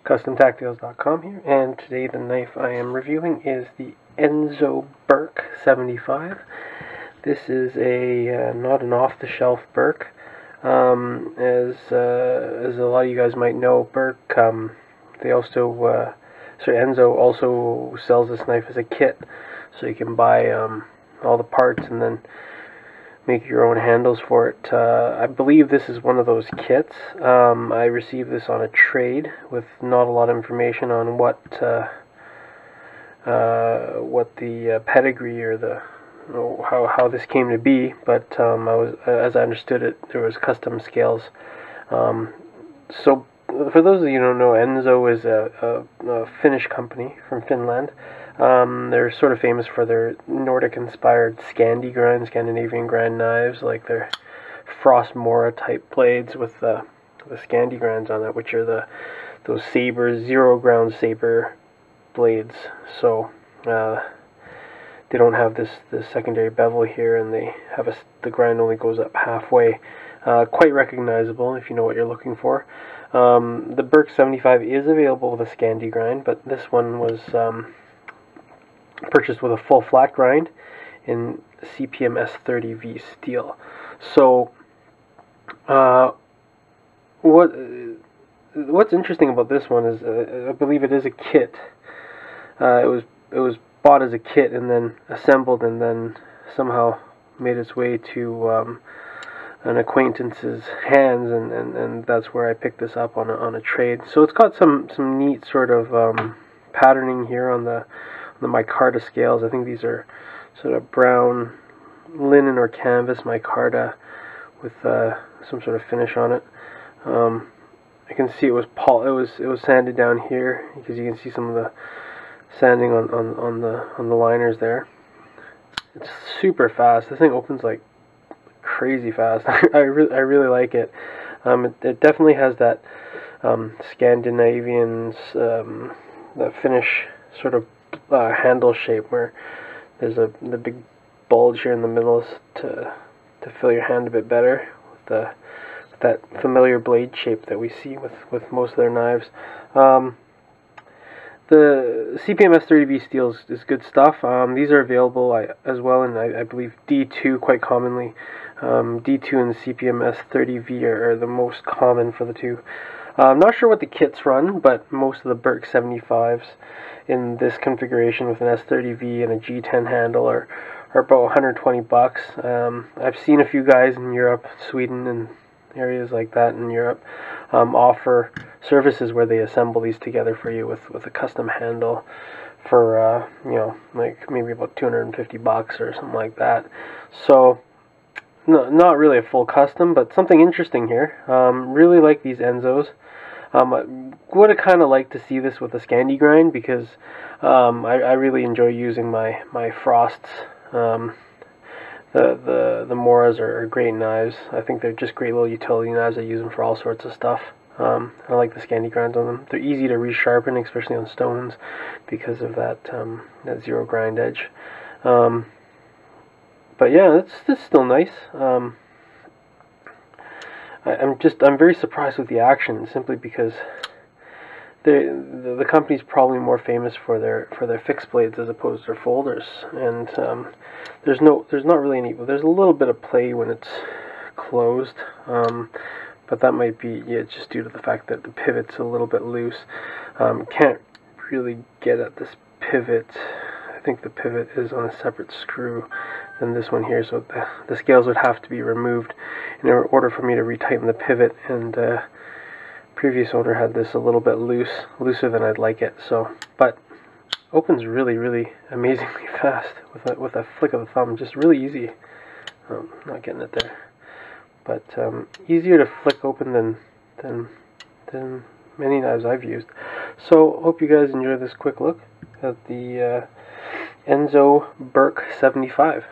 CustomTactiles.com here, and today the knife I am reviewing is the Enzo Birk 75. This is a not an off-the-shelf Birk. As a lot of you guys might know, Birk Enzo also sells this knife as a kit, so you can buy all the parts and then make your own handles for it. I believe this is one of those kits. I received this on a trade with not a lot of information on what the pedigree or the how this came to be, but as I understood it, there was custom scales. So for those of you who don't know, Enzo is a Finnish company from Finland. They're sort of famous for their Nordic-inspired Scandinavian grind knives, like their Frost Mora type blades with the Scandi grinds on it, which are those saber, zero-ground saber blades. So they don't have this secondary bevel here, and they have the grind only goes up halfway. Quite recognizable if you know what you're looking for. The Birk 75 is available with a Scandi grind, but this one was purchased with a full flat grind in CPM S30V steel. So what's interesting about this one is I believe it is a kit. It was bought as a kit and then assembled and then somehow made its way to an acquaintance's hands, and that's where I picked this up on a trade. So it's got some neat sort of patterning here on the micarta scales. I think these are sort of brown linen or canvas micarta with some sort of finish on it. I can see it was sanded down here because you can see some of the sanding on the liners there. It's super fast. This thing opens like crazy fast. I really like it. It definitely has that Scandinavian the Finnish sort of handle shape where there's the big bulge here in the middle to fill your hand a bit better with that familiar blade shape that we see with most of their knives. The CPM S30V steel is good stuff. These are available as well in I believe D2 quite commonly. D2 and the CPM S30V are the most common for the two. I'm not sure what the kits run, but most of the Birk 75s in this configuration with an S30V and a G10 handle are about 120 bucks. I've seen a few guys in Europe, Sweden, and areas like that in Europe offer services where they assemble these together for you with a custom handle for like maybe about 250 bucks or something like that. So no, not really a full custom, but something interesting here. Really like these Enzos. I would have kind of liked to see this with a Scandi grind because I really enjoy using my Frosts. The Moras are great knives. I think they're just great little utility knives. I use them for all sorts of stuff. I like the Scandi grinds on them. They're easy to resharpen, especially on stones, because of that zero grind edge. But yeah, it's still nice. I'm very surprised with the action, simply because the company's probably more famous for their fixed blades as opposed to their folders, and there's not really any. There's a little bit of play when it's closed, but that might be just due to the fact that the pivot's a little bit loose. Can't really get at this pivot. I think the pivot is on a separate screw than this one here, so the scales would have to be removed in order for me to retighten the pivot, and previous owner had this a little bit looser than I'd like it. So, but opens really amazingly fast with a flick of the thumb, just really easy. Not getting it there, but easier to flick open than many knives I've used. So hope you guys enjoy this quick look at the Enzo Birk 75.